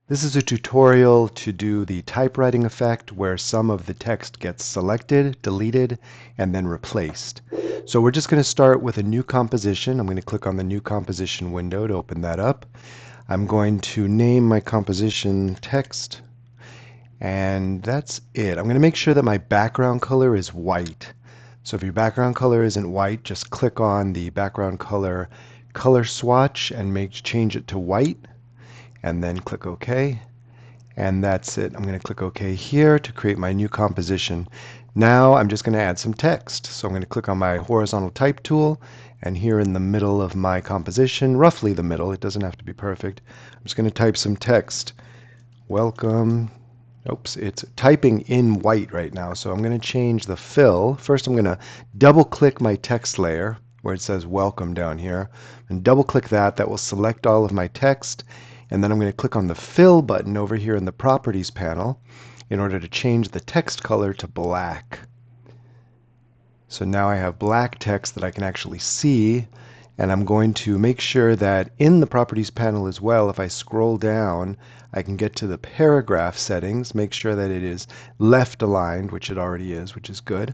This is a tutorial to do the typewriting effect where some of the text gets selected, deleted, and then replaced. So we're just going to start with a new composition. I'm going to click on the new composition window to open that up. I'm going to name my composition text, and that's it. I'm going to make sure that my background color is white. So if your background color isn't white, just click on the background color swatch and change it to white, and then click OK. And that's it. I'm going to click OK here to create my new composition. Now I'm just going to add some text. So I'm going to click on my horizontal type tool, and here in the middle of my composition, roughly the middle, it doesn't have to be perfect, I'm just going to type some text. Welcome. Oops, it's typing in white right now, so I'm going to change the fill. First I'm going to double click my text layer where it says welcome down here, and double click that. That will select all of my text, and then I'm going to click on the fill button over here in the properties panel in order to change the text color to black. So now I have black text that I can actually see, and I'm going to make sure that in the properties panel as well, if I scroll down, I can get to the paragraph settings, make sure that it is left aligned, which it already is, which is good.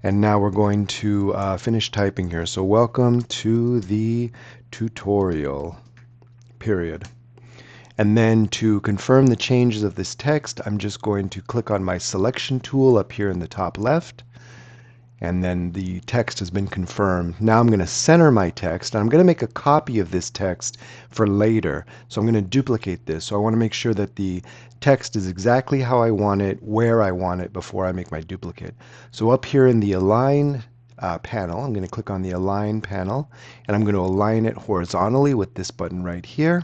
And now we're going to finish typing here. So welcome to the tutorial, period. And then to confirm the changes of this text, I'm just going to click on my selection tool up here in the top left, and then the text has been confirmed. Now I'm going to center my text, and I'm going to make a copy of this text for later. So I'm going to duplicate this. So I want to make sure that the text is exactly how I want it, where I want it, before I make my duplicate. So up here in the Align panel, I'm going to click on the Align panel, and I'm going to align it horizontally with this button right here.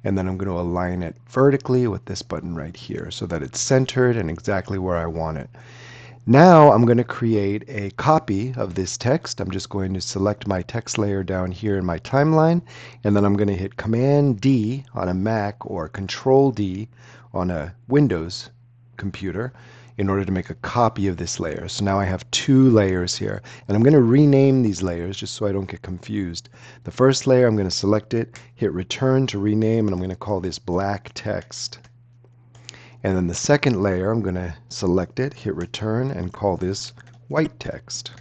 And then I'm going to align it vertically with this button right here so that it's centered and exactly where I want it. Now I'm going to create a copy of this text. I'm just going to select my text layer down here in my timeline, and then I'm going to hit Command D on a Mac or Control D on a Windows computer in order to make a copy of this layer. So now I have two layers here, and I'm going to rename these layers just so I don't get confused. The first layer, I'm going to select it, hit Return to rename, and I'm going to call this black text. And then the second layer, I'm going to select it, hit return, and call this white text.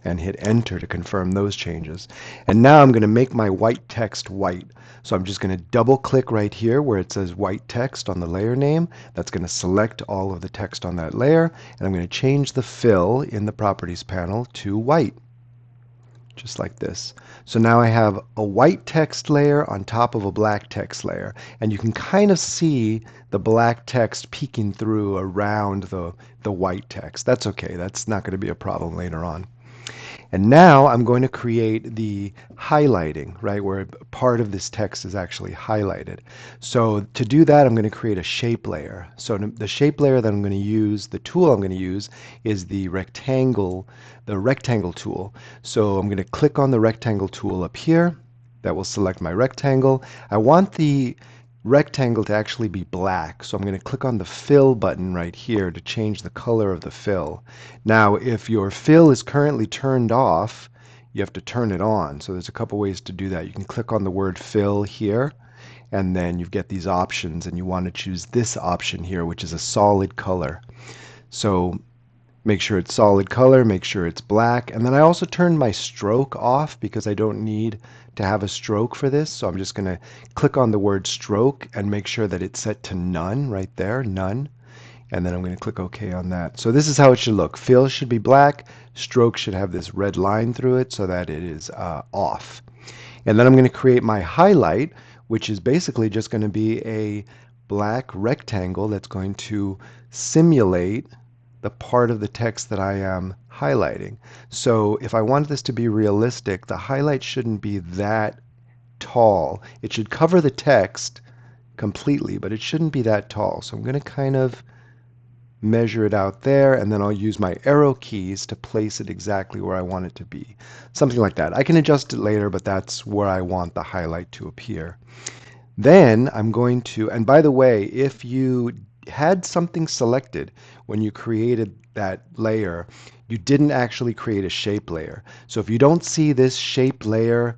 And hit enter to confirm those changes. And now I'm going to make my white text white. So I'm just going to double click right here where it says white text on the layer name. That's going to select all of the text on that layer. And I'm going to change the fill in the properties panel to white. Just like this. So now I have a white text layer on top of a black text layer, and you can kind of see the black text peeking through around the white text. That's okay. That's not going to be a problem later on. And now I'm going to create the highlighting, right, where part of this text is actually highlighted. So to do that, I'm going to create a shape layer. So the shape layer that I'm going to use, the tool I'm going to use, is the rectangle tool. So I'm going to click on the rectangle tool up here. That will select my rectangle. I want the rectangle to actually be black. So I'm going to click on the fill button right here to change the color of the fill. Now, if your fill is currently turned off, you have to turn it on. So there's a couple ways to do that. You can click on the word fill here, and then you get these options, and you want to choose this option here, which is a solid color. So make sure it's solid color, make sure it's black, and then I also turned my stroke off because I don't need to have a stroke for this. So I'm just going to click on the word stroke and make sure that it's set to none right there, none. And then I'm going to click OK on that. So this is how it should look. Fill should be black, stroke should have this red line through it so that it is off. And then I'm going to create my highlight, which is basically just going to be a black rectangle that's going to simulate the part of the text that I am highlighting. So if I want this to be realistic, the highlight shouldn't be that tall. It should cover the text completely, but it shouldn't be that tall. So I'm going to kind of measure it out there, and then I'll use my arrow keys to place it exactly where I want it to be. Something like that. I can adjust it later, but that's where I want the highlight to appear. Then I'm going to, and by the way, if you had something selected when you created that layer, you didn't actually create a shape layer. So if you don't see this shape layer,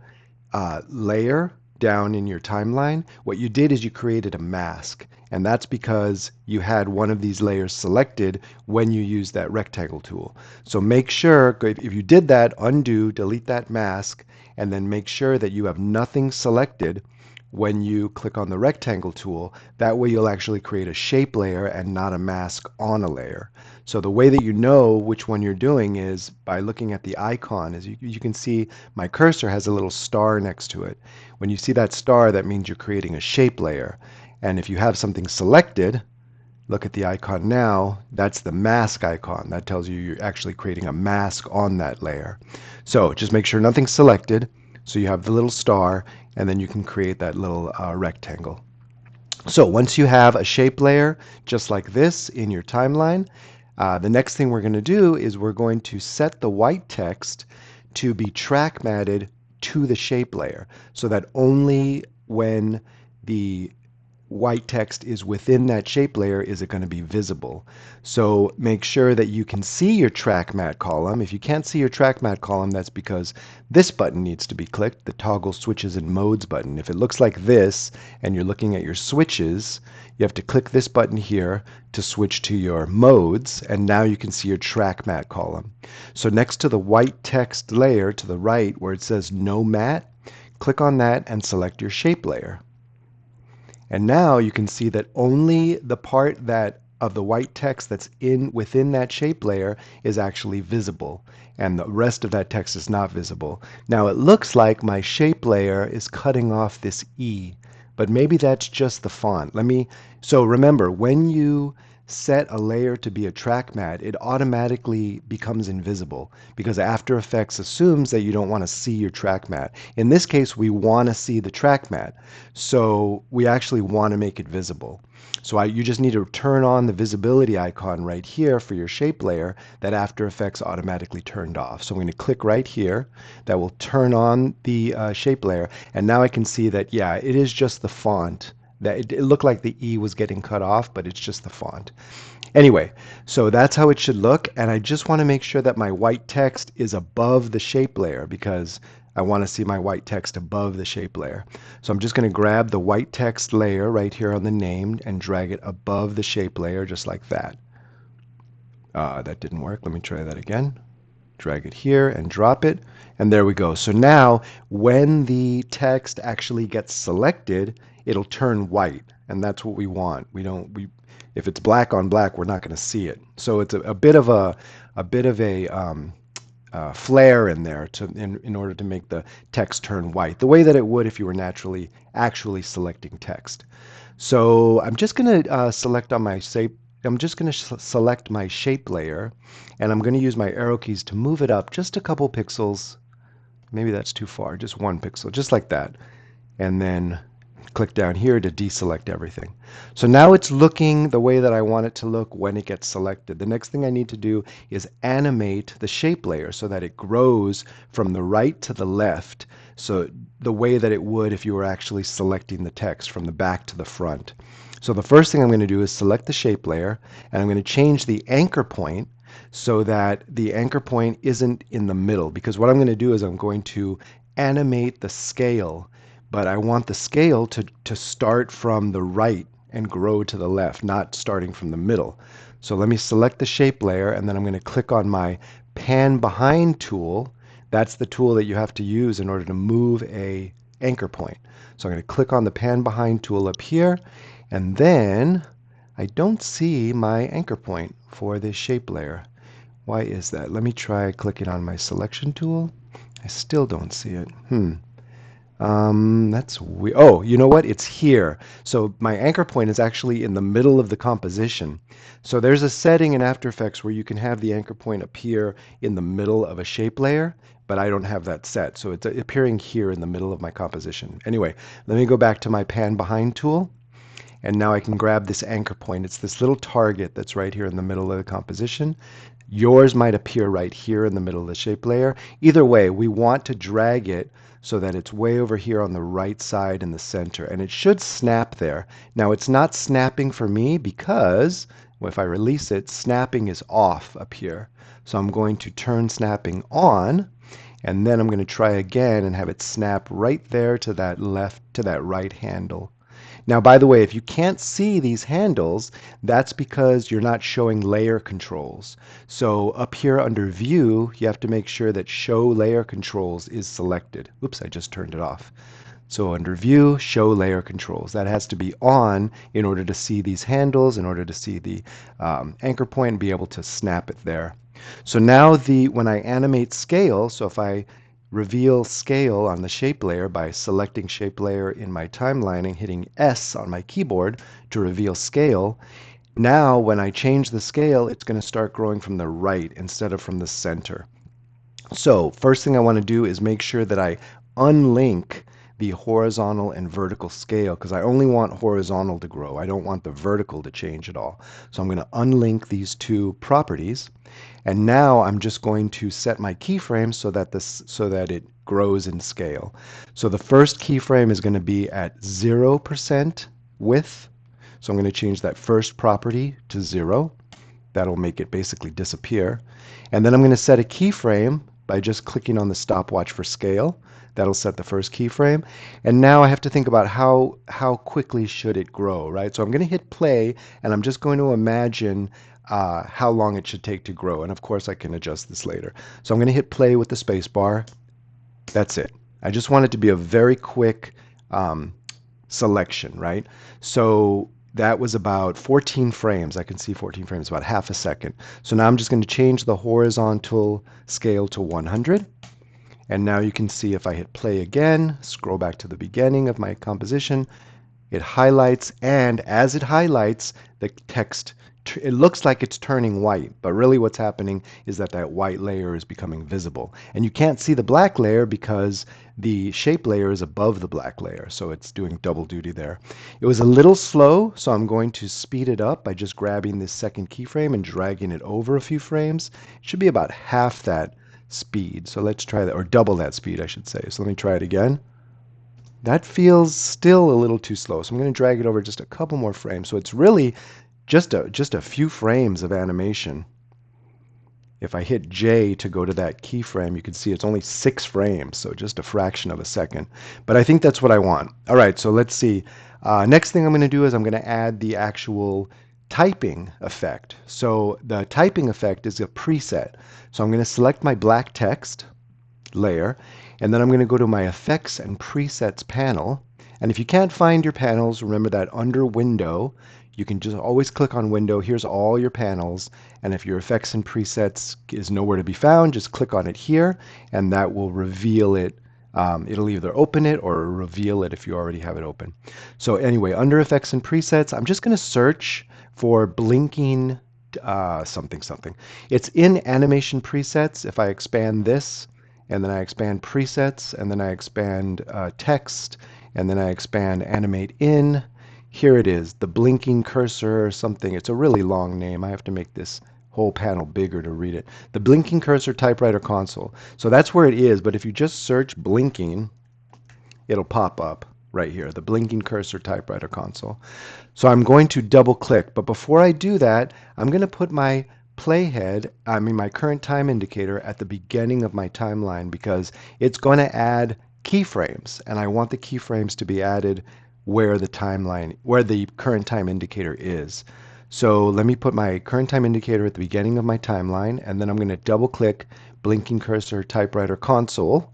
down in your timeline, what you did is you created a mask. And that's because you had one of these layers selected when you used that rectangle tool. So make sure, if you did that, undo, delete that mask, and then make sure that you have nothing selected when you click on the rectangle tool. That way you'll actually create a shape layer and not a mask on a layer. So the way that you know which one you're doing is by looking at the icon. As you can see, my cursor has a little star next to it. When you see that star, that means you're creating a shape layer. And if you have something selected, look at the icon now, that's the mask icon. That tells you you're actually creating a mask on that layer. So just make sure nothing's selected, so you have the little star, and then you can create that little rectangle. So once you have a shape layer just like this in your timeline, the next thing we're going to do is we're going to set the white text to be track matted to the shape layer, so that only when the white text is within that shape layer is it going to be visible. So make sure that you can see your track matte column. If you can't see your track matte column, that's because this button needs to be clicked, the toggle switches and modes button. If it looks like this and you're looking at your switches, you have to click this button here to switch to your modes, and now you can see your track matte column. So next to the white text layer to the right where it says no matte, click on that and select your shape layer. And now you can see that only the part that of the white text that's within that shape layer is actually visible, and the rest of that text is not visible. Now it looks like my shape layer is cutting off this E, but maybe that's just the font. So remember, when you set a layer to be a track matte, it automatically becomes invisible because After Effects assumes that you don't want to see your track matte. In this case, we want to see the track matte, so we actually want to make it visible. So you just need to turn on the visibility icon right here for your shape layer that After Effects automatically turned off. So I'm going to click right here. That will turn on the shape layer, and now I can see that, yeah, it is just the font. That it looked like the E was getting cut off, but it's just the font. Anyway, so that's how it should look, and I just want to make sure that my white text is above the shape layer because I want to see my white text above the shape layer. So I'm just going to grab the white text layer right here on the name and drag it above the shape layer just like that. That didn't work. Let me try that again. Drag it here and drop it, and there we go. So now when the text actually gets selected, it'll turn white, and that's what we want. If it's black on black, we're not going to see it. So it's a bit of a flare in there in order to make the text turn white, the way that it would if you were actually selecting text. So I'm just going to select my shape layer, and I'm going to use my arrow keys to move it up just a couple pixels. Maybe that's too far, just 1 pixel, just like that. And then click down here to deselect everything. So now it's looking the way that I want it to look when it gets selected. The next thing I need to do is animate the shape layer so that it grows from the right to the left, so the way that it would if you were actually selecting the text from the back to the front. So the first thing I'm going to do is select the shape layer, and I'm going to change the anchor point so that the anchor point isn't in the middle, because what I'm going to do is I'm going to animate the scale, but I want the scale to start from the right and grow to the left, not starting from the middle. So let me select the shape layer, and then I'm going to click on my pan behind tool. That's the tool that you have to use in order to move a anchor point. So I'm going to click on the pan behind tool up here, and then I don't see my anchor point for this shape layer. Why is that? Let me try clicking on my selection tool. I still don't see it. That's weird. Oh, you know what? It's here. So my anchor point is actually in the middle of the composition. So there's a setting in After Effects where you can have the anchor point appear in the middle of a shape layer, but I don't have that set. So it's appearing here in the middle of my composition. Anyway, let me go back to my pan behind tool. And now I can grab this anchor point. It's this little target that's right here in the middle of the composition. Yours might appear right here in the middle of the shape layer. Either way, we want to drag it so that it's way over here on the right side in the center, and it should snap there. Now it's not snapping for me because if I release it, snapping is off up here. So I'm going to turn snapping on, And then I'm going to try again and have it snap right there to that left, to that right handle. Now, by the way, if you can't see these handles, that's because you're not showing layer controls. So up here under View, you have to make sure that Show Layer Controls is selected. Oops, I just turned it off. So under View, Show Layer Controls. That has to be on in order to see these handles, in order to see the anchor point and be able to snap it there. So now when I animate scale, so if I reveal scale on the shape layer by selecting shape layer in my timeline and hitting S on my keyboard to reveal scale, now when I change the scale, it's going to start growing from the right instead of from the center. So first thing I want to do is make sure that I unlink the horizontal and vertical scale because I only want horizontal to grow. I don't want the vertical to change at all. So I'm going to unlink these two properties. And now I'm just going to set my keyframe so that it grows in scale. So the first keyframe is going to be at 0% width. So I'm going to change that first property to 0. That'll make it basically disappear. And then I'm going to set a keyframe by just clicking on the stopwatch for scale. That'll set the first keyframe. And now I have to think about how quickly should it grow, right? So I'm going to hit play, and I'm just going to imagine how long it should take to grow. And of course, I can adjust this later. So I'm going to hit play with the space bar. That's it. I just want it to be a very quick selection, right? So that was about 14 frames. I can see 14 frames, about half a second. So now I'm just going to change the horizontal scale to 100. And now you can see if I hit play again, scroll back to the beginning of my composition, it highlights, and as it highlights, the text, it looks like it's turning white, but really what's happening is that that white layer is becoming visible. And you can't see the black layer because the shape layer is above the black layer, so it's doing double duty there. It was a little slow, so I'm going to speed it up by just grabbing this second keyframe and dragging it over a few frames. It should be about half that speed. So let's try that, or double that speed, I should say. So let me try it again. That feels still a little too slow, so I'm going to drag it over just a couple more frames. So it's really just a few frames of animation. If I hit J to go to that keyframe, you can see it's only 6 frames, so just a fraction of a second. But I think that's what I want. All right, so let's see. Next thing I'm going to do is I'm going to add the actual typing effect. So the typing effect is a preset. So I'm going to select my black text layer, and then I'm going to go to my Effects and Presets panel. And if you can't find your panels, remember that under Window, you can just always click on Window. Here's all your panels. And if your Effects and Presets is nowhere to be found, just click on it here, and that will reveal it. It'll either open it or reveal it if you already have it open. So anyway, under Effects and Presets, I'm just going to search for blinking something. It's in Animation Presets. If I expand this, and then I expand presets, and then I expand text, and then I expand animate in. Here it is, the blinking cursor or something. It's a really long name. I have to make this whole panel bigger to read it. The blinking cursor typewriter console. So that's where it is, but if you just search blinking, it'll pop up right here, the blinking cursor typewriter console. So I'm going to double click, but before I do that, I'm going to put my my current time indicator at the beginning of my timeline because it's going to add keyframes, and I want the keyframes to be added where the current time indicator is. So let me put my current time indicator at the beginning of my timeline, and then I'm going to double click blinking cursor typewriter console,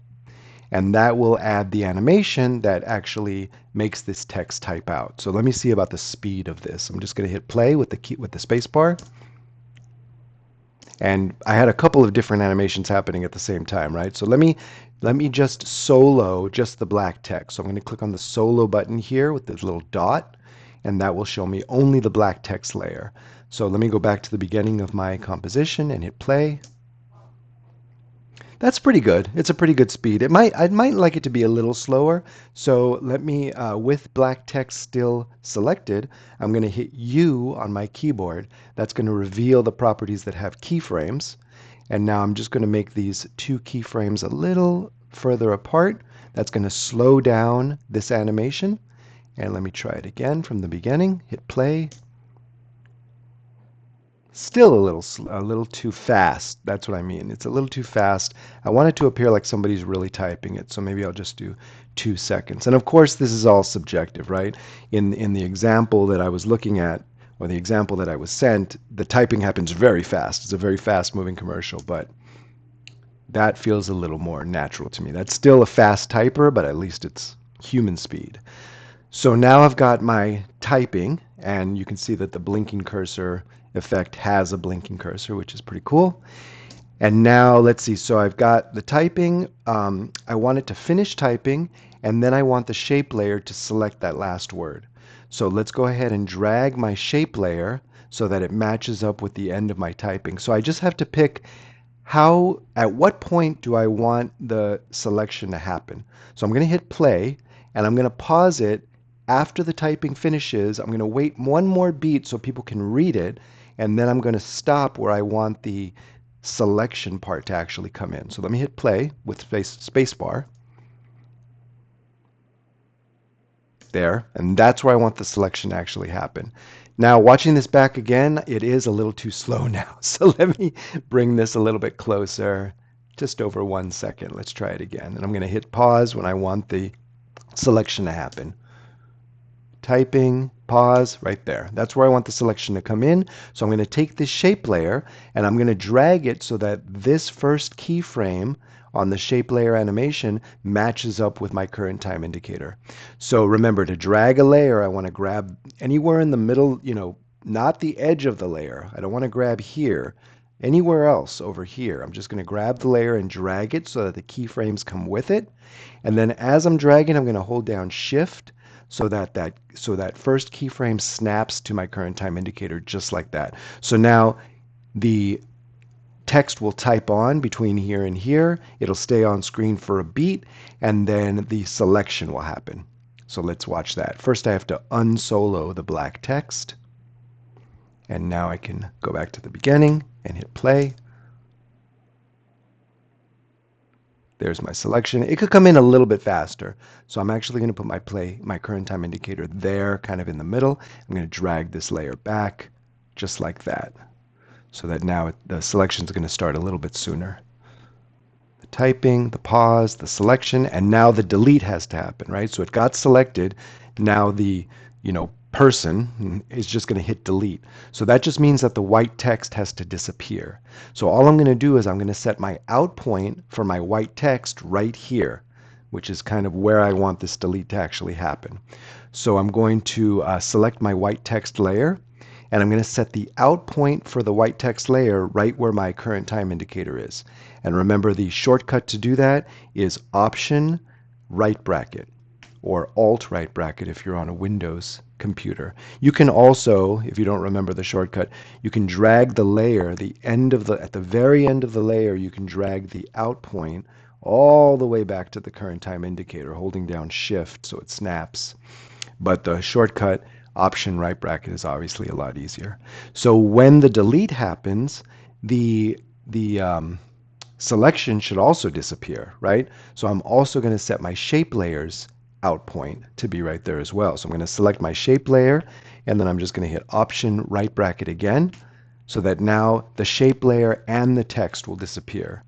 and that will add the animation that actually makes this text type out. So let me see about the speed of this. I'm just going to hit play with the space bar. And I had a couple of different animations happening at the same time, right? So let me just solo just the black text. So I'm going to click on the solo button here with this little dot, and that will show me only the black text layer. So let me go back to the beginning of my composition and hit play. That's pretty good. It's a pretty good speed. I might like it to be a little slower. So let me, with black text still selected, I'm going to hit U on my keyboard. That's going to reveal the properties that have keyframes. And now I'm just going to make these two keyframes a little further apart. That's going to slow down this animation. And let me try it again from the beginning. Hit play. Still a little too fast. That's what I mean. It's a little too fast. I want it to appear like somebody's really typing it, so maybe I'll just do 2 seconds. And of course, this is all subjective, right? In the example that I was looking at, or the example that I was sent, the typing happens very fast. It's a very fast-moving commercial, but that feels a little more natural to me. That's still a fast typer, but at least it's human speed. So now I've got my typing, and you can see that the blinking cursor effect has a blinking cursor, which is pretty cool. And now let's see, so I've got the typing. I want it to finish typing, and then I want the shape layer to select that last word. So let's go ahead and drag my shape layer so that it matches up with the end of my typing. So I just have to pick at what point do I want the selection to happen. So I'm going to hit play, and I'm going to pause it after the typing finishes. I'm going to wait one more beat so people can read it, and then I'm going to stop where I want the selection part to actually come in. So let me hit play with space bar. There, and that's where I want the selection to actually happen. Now, watching this back again, it is a little too slow now. So let me bring this a little bit closer, just over 1 second. Let's try it again. And I'm going to hit pause when I want the selection to happen. Typing, pause, right there. That's where I want the selection to come in. So I'm going to take this shape layer and I'm going to drag it so that this first keyframe on the shape layer animation matches up with my current time indicator. So remember, to drag a layer, I want to grab anywhere in the middle, not the edge of the layer. I don't want to grab here. Anywhere else over here. I'm just going to grab the layer and drag it so that the keyframes come with it. And then as I'm dragging, I'm going to hold down Shift so that first keyframe snaps to my current time indicator just like that. So now the text will type on between here and here. It'll stay on screen for a beat, and then the selection will happen. So let's watch that. First, I have to unsolo the black text. And now I can go back to the beginning and hit play. There's my selection. It could come in a little bit faster. So I'm actually going to put my current time indicator there, kind of in the middle. I'm going to drag this layer back just like that, so that now the selection is going to start a little bit sooner. The typing, the pause, the selection, and now the delete has to happen, right? So it got selected. Now the, person is just going to hit delete. So that just means that the white text has to disappear. So all I'm going to do is I'm going to set my out point for my white text right here, which is kind of where I want this delete to actually happen. So I'm going to select my white text layer, and I'm going to set the out point for the white text layer right where my current time indicator is. And remember, the shortcut to do that is Option right bracket, or Alt right bracket if you're on a Windows computer. You can also, if you don't remember the shortcut, you can drag the layer, at the very end of the layer, you can drag the out point all the way back to the current time indicator, holding down Shift so it snaps. But the shortcut Option right bracket is obviously a lot easier. So when the delete happens, the selection should also disappear, right? So I'm also going to set my shape layers out point to be right there as well. So I'm going to select my shape layer, and then I'm just going to hit Option right bracket again, so that now the shape layer and the text will disappear.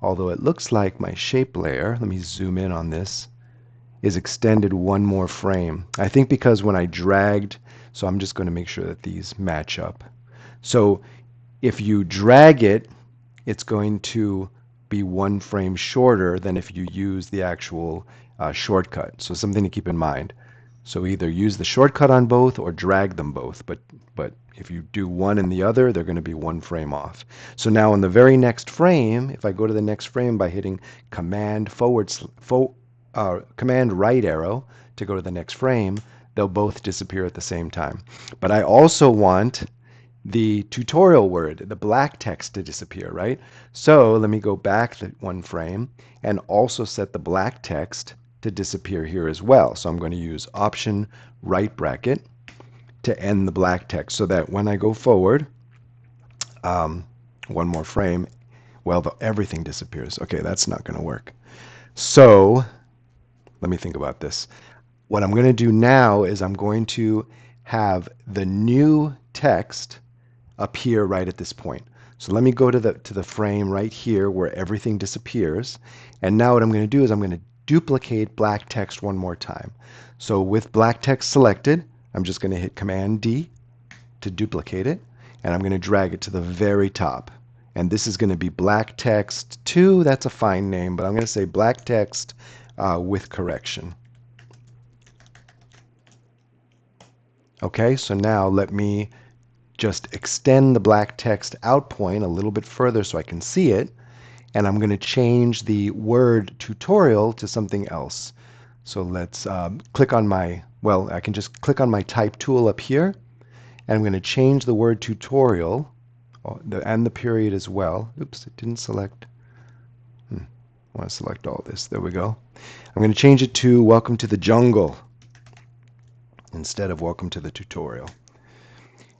Although it looks like my shape layer, let me zoom in on this, is extended one more frame. I think because when I dragged, so I'm just going to make sure that these match up. So if you drag it, it's going to be one frame shorter than if you use the actual shortcut. So something to keep in mind. So either use the shortcut on both or drag them both. But if you do one and the other, they're going to be one frame off. So now in the very next frame, if I go to the next frame by hitting Command right arrow to go to the next frame, they'll both disappear at the same time. But I also want the tutorial word, the black text, to disappear, right? So let me go back one frame and also set the black text to disappear here as well. So I'm going to use Option right bracket to end the black text so that when I go forward, one more frame, well, everything disappears. Okay, that's not going to work. So let me think about this. What I'm going to do now is I'm going to have the new text appear right at this point. So let me go to the frame right here where everything disappears. And now what I'm going to do is I'm going to duplicate black text one more time. So with black text selected, I'm just going to hit Command D to duplicate it, and I'm going to drag it to the very top. And this is going to be black text 2. That's a fine name, but I'm going to say black text with correction. Okay, so now let me just extend the black text out point a little bit further so I can see it. And I'm going to change the word tutorial to something else. So let's click on my, well, I can just click on my type tool up here. And I'm going to change the word tutorial and the period as well. Oops, it didn't select. I want to select all this. There we go. I'm going to change it to Welcome to the Jungle instead of Welcome to the Tutorial.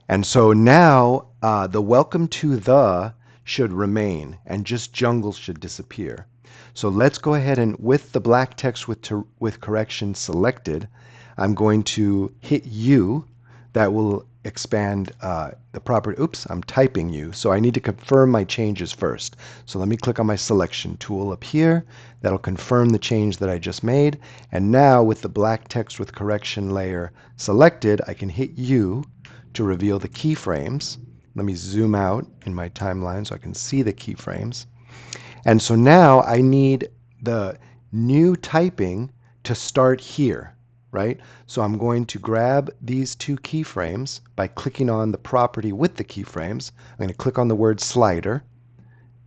And so now the Welcome to the should remain and just jungle should disappear. So let's go ahead and with the black text with correction selected, I'm going to hit U. That will expand the property. Oops, I'm typing U. So I need to confirm my changes first. So let me click on my selection tool up here. That'll confirm the change that I just made. And now with the black text with correction layer selected, I can hit U to reveal the keyframes. Let me zoom out in my timeline so I can see the keyframes. And so now I need the new typing to start here, right? So I'm going to grab these two keyframes by clicking on the property with the keyframes. I'm going to click on the word slider.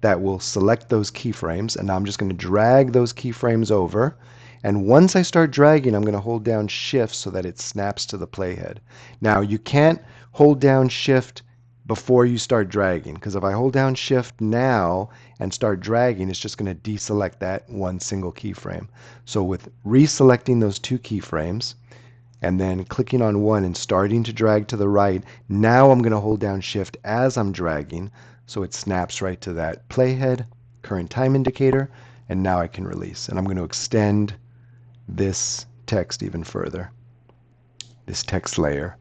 That will select those keyframes, and now I'm just going to drag those keyframes over. And once I start dragging, I'm going to hold down Shift so that it snaps to the playhead. Now you can't hold down Shift before you start dragging, because if I hold down Shift now and start dragging, it's just going to deselect that one single keyframe. So with reselecting those two keyframes and then clicking on one and starting to drag to the right, now I'm going to hold down Shift as I'm dragging so it snaps right to that playhead, current time indicator, and now I can release. And I'm going to extend this text even further, this text layer.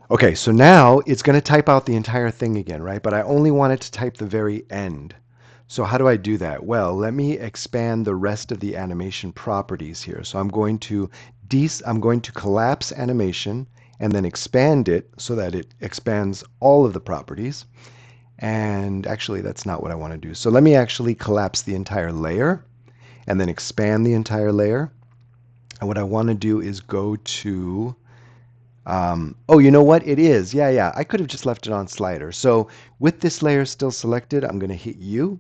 Okay, so now it's going to type out the entire thing again, right? But I only want it to type the very end. So how do I do that? Well, let me expand the rest of the animation properties here. So I'm going to collapse animation and then expand it so that it expands all of the properties. And actually, that's not what I want to do. So let me actually collapse the entire layer and then expand the entire layer. And what I want to do is go to oh, you know what? It is. Yeah. I could have just left it on slider. So with this layer still selected, I'm going to hit U,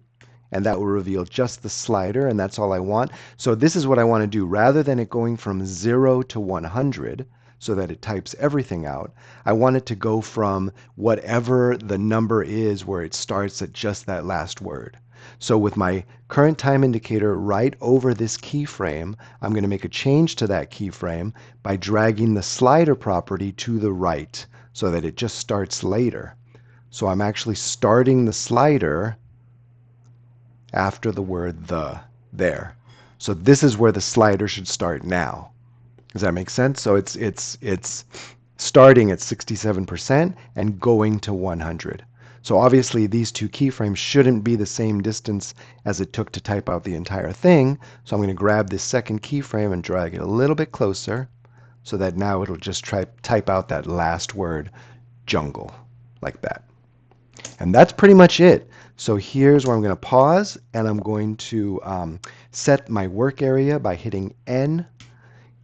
and that will reveal just the slider, and that's all I want. So this is what I want to do. Rather than it going from 0 to 100, so that it types everything out, I want it to go from whatever the number is where it starts at just that last word. So with my current time indicator right over this keyframe, I'm going to make a change to that keyframe by dragging the slider property to the right so that it just starts later. So I'm actually starting the slider after the word the there. So this is where the slider should start now. Does that make sense? So it's starting at 67% and going to 100. So obviously these two keyframes shouldn't be the same distance as it took to type out the entire thing. So I'm going to grab this second keyframe and drag it a little bit closer so that now it'll just type out that last word, jungle, like that. And that's pretty much it. So here's where I'm going to pause, and I'm going to set my work area by hitting N.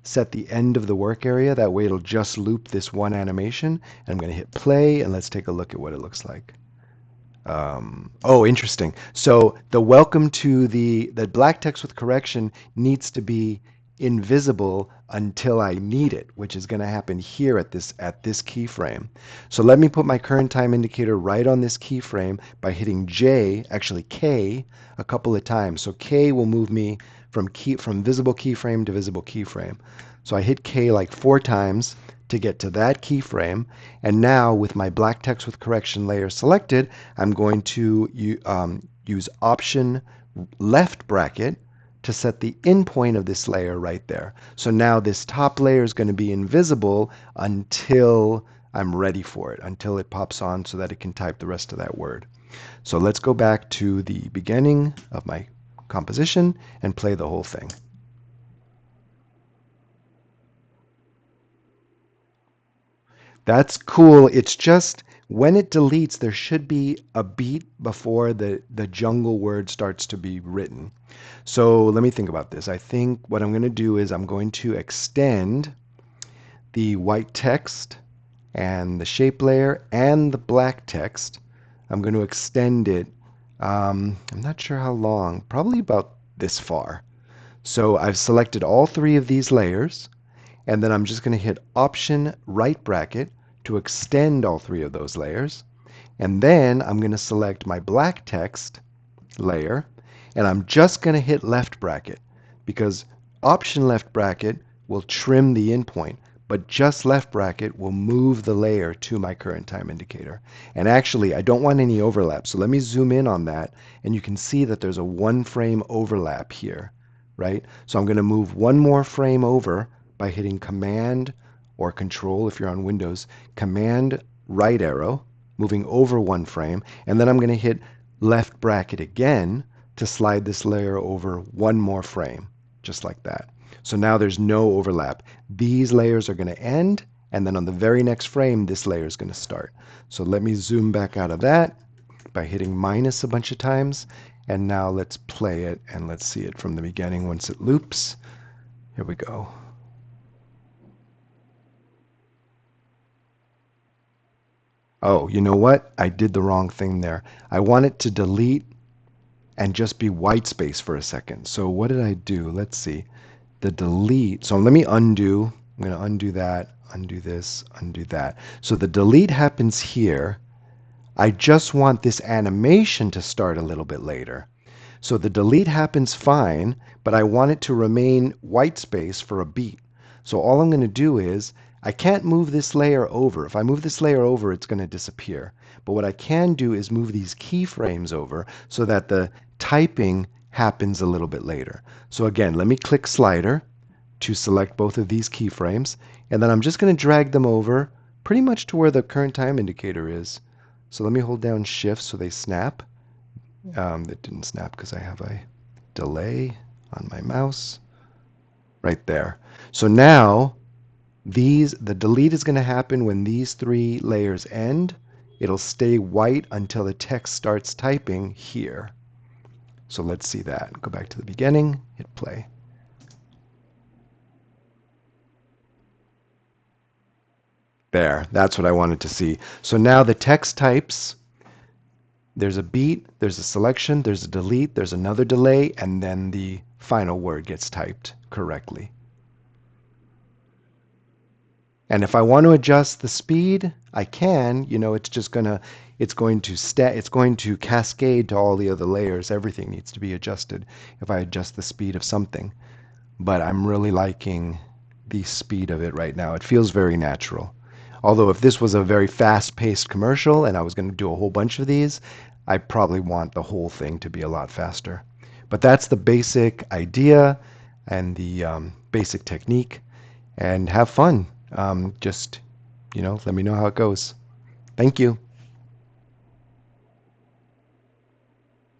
Set the end of the work area. That way it'll just loop this one animation. And I'm going to hit play, and let's take a look at what it looks like. Oh, interesting. So the welcome to the black text with correction needs to be invisible until I need it, which is going to happen here at this keyframe. So let me put my current time indicator right on this keyframe by hitting J, actually K, a couple of times. So K will move me from visible keyframe to visible keyframe. So I hit K like 4 times to get to that keyframe, and now with my black text with correction layer selected, I'm going to use Option left bracket to set the endpoint of this layer right there. So now this top layer is going to be invisible until I'm ready for it until it pops on so that it can type the rest of that word. So let's go back to the beginning of my composition and play the whole thing. That's cool. It's just when it deletes, there should be a beat before the jungle word starts to be written. So let me think about this. I think what I'm going to do is I'm going to extend the white text and the shape layer and the black text. I'm going to extend it. I'm not sure how long, probably about this far. So I've selected all three of these layers, and then I'm just going to hit Option right bracket to extend all three of those layers. And then I'm going to select my black text layer, and I'm just going to hit left bracket because Option left bracket will trim the endpoint, but just left bracket will move the layer to my current time indicator. And actually, I don't want any overlap, so let me zoom in on that, and you can see that there's a 1 frame overlap here, right? So I'm going to move 1 more frame over by hitting Command or Control if you're on Windows, Command right arrow, moving over 1 frame, and then I'm going to hit left bracket again to slide this layer over 1 more frame, just like that. So now there's no overlap. These layers are going to end, and then on the very next frame, this layer is going to start. So let me zoom back out of that by hitting minus a bunch of times, and now let's play it, and let's see it from the beginning once it loops. Here we go. Oh, you know what? I did the wrong thing there. I want it to delete and just be white space for a second. So what did I do? Let's see. The delete. So let me undo. I'm going to undo that, undo this, undo that. So the delete happens here. I just want this animation to start a little bit later. So the delete happens fine, but I want it to remain white space for a beat. So all I'm going to do is, I can't move this layer over. If I move this layer over, it's going to disappear. But what I can do is move these keyframes over so that the typing happens a little bit later. So again, let me click slider to select both of these keyframes, and then I'm just going to drag them over pretty much to where the current time indicator is. So let me hold down Shift so they snap. It didn't snap because I have a delay on my mouse right there. So now the delete is going to happen when these 3 layers end. It'll stay white until the text starts typing here. So let's see that. Go back to the beginning, hit play. There, that's what I wanted to see. So now the text types. There's a beat, there's a selection, there's a delete, there's another delay, and then the final word gets typed correctly. And if I want to adjust the speed, I can. You know, it's going to cascade to all the other layers. Everything needs to be adjusted if I adjust the speed of something. But I'm really liking the speed of it right now. It feels very natural. Although if this was a very fast-paced commercial and I was going to do a whole bunch of these, I probably want the whole thing to be a lot faster. But that's the basic idea and the basic technique. And have fun. Just, let me know how it goes. Thank you.